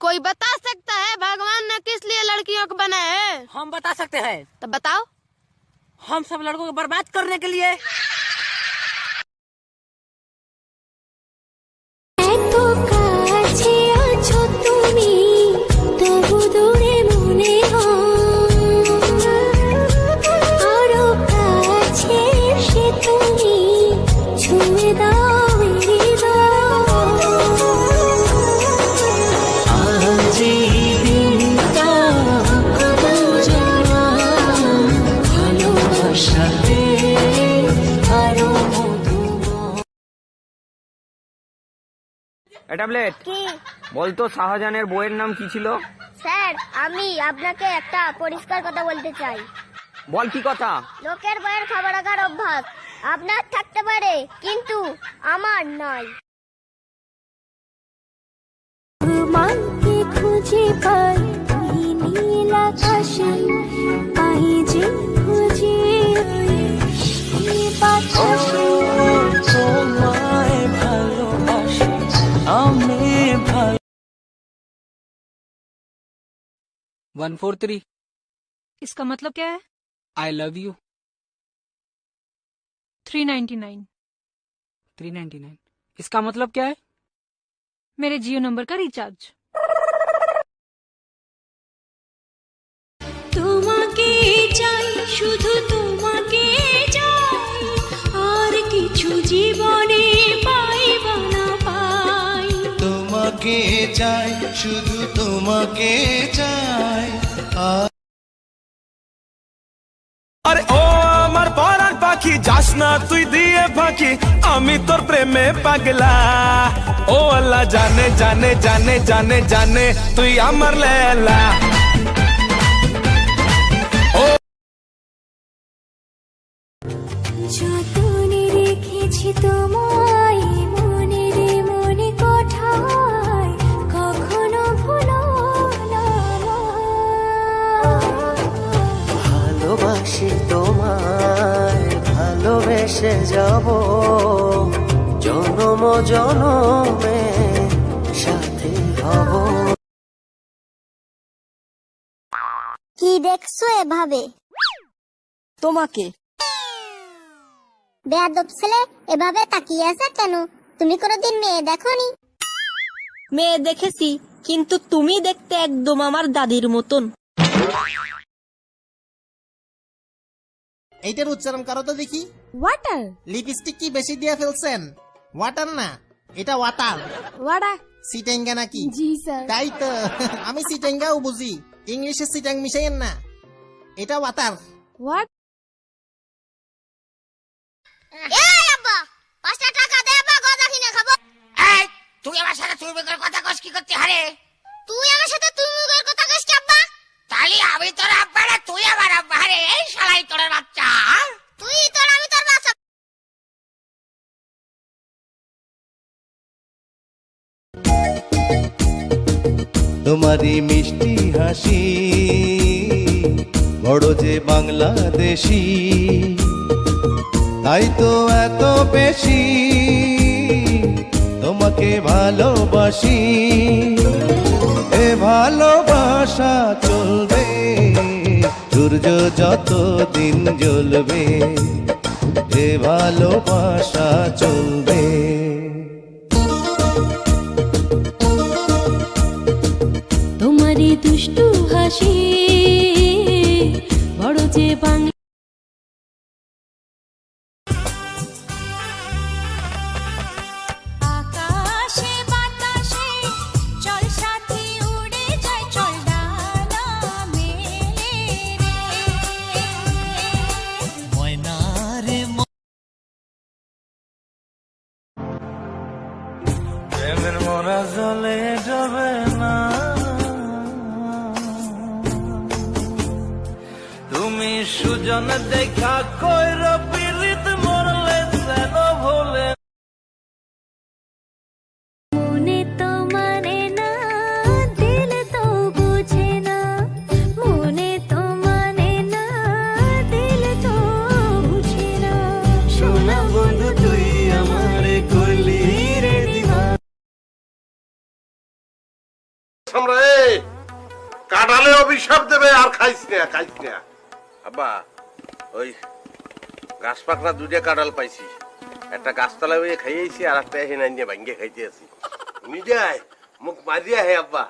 कोई बता सकता है भगवान ने किस लिए लड़कियों को बनाया है? हम बता सकते हैं। तब बताओ। हम सब लड़कों को बर्बाद करने के लिए। ট্যাবলেট কি বলতো শাহজাহানের বইয়ের নাম কি ছিল? স্যার, আমি আপনাকে একটা পরিষ্কার কথা বলতে চাই। বল কি কথা? লোকের বইয়ের খবর রাখার অভ্যাস আপনার থাকতে পারে, কিন্তু আমার নাই। মাকে খুঁজে পাই নীল আকাশে, পাই যে খুঁজে বাতাসে। আমি ভালো 143। इसका मतलब क्या है? I love you 399। 399। इसका मतलब क्या है? मेरे जियो नंबर का रिचार्ज। তোমাকে চাই, শুধু তোমাকে চাই, আর কিছু জীবনে পাইব না পাই। তোমাকে চাই, শুধু তোমাকে চাই। আরে ও আমার পরাণ পাখি, যাস না তুই দিয়ে ফাঁকি, আমি তোর প্রেমে পাগলা। ও আল্লাহ জানে জানে জানে জানে জানে তুই আমার লেলা। যতনে রেখেছি তোমায় মনে রে মনে কোঠায়, কখনো ভুলো না। ভালোবাসি তোমায়, ভালোবেসে যাব জনম জনমে সাথী হব। কি দেখছো এভাবে? তোমাকে। বেয়াদব ছেলে, এভাবে তাকিয়ে আছে কেন? তুমি কোনোদিন মেয়ে দেখোনি? মেয়ে দেখেছি, কিন্তু তুমি দেখতে একদম আমার দাদির মতন। এইটার উচ্চারণ করো তো দেখি। ওয়াটার। লিপস্টিক কি বেশি দিয়ে ফেলছেন? ওয়াটার না, এটা ওয়াটার। ওয়াটা। সিটেঙ্গা নাকি? জি স্যার। তাই তো, আমি সিটেঙ্গাও বুঝি, ইংলিশে সিটাং মিশাইয়েন না। এটা ওয়াটার। হোয়াট? এই আব্বা, 5টা টাকা দে, বা গজা কিনে খাবো। এই তুই আমার সাথে তুই বেকার কথা কস কি করতে হারে? তুই আমার সাথে তুই মুখের কথা কইস কি আব্বা? তালি আমি তোর আব্বা না তুই আমার আব্বা হারে? এই শালাই তোর বাচ্চা। তুই তোর, আমি তোর বাচ্চা। তোমারই মিষ্টি হাসি বড় যে বাংলাদেশি, তাই তো এত বেশি তোমাকে ভালোবাসি। এ ভালোবাসা চলবে, সূর্য যত দিন জ্বলবে, এ ভালোবাসা চলবে। তোমারই দুষ্টু হাসি বড় যে বাংলা। আকাশে বাতাসে চল সাথী উড়ে যায়, চল ডানা মেলে রে ময়না রে প্রেমের মোরা জলে যাবে না, তুমি সুজন দেখা কইর পিরিত মরলে যেন ভোলে। মনে তো মানে না, দিল তো বুঝে না, মনে তো মানে না, দিল তো বুঝে না। সোনা বন্ধু তুই আমারে কইলি আমরা এই কাঁঠালে অভিশাপ দেবে আর খাইস না আব্বা ওই গাছ পাকড়া দুইটা কাঁঠাল পাইছি একটা গাছতলায় খাইয়েছি আর একটা হেনা নিয়ে ভাঙ্গে খাইতে আছি নিজে মুখ মারিয়া হে আব্বা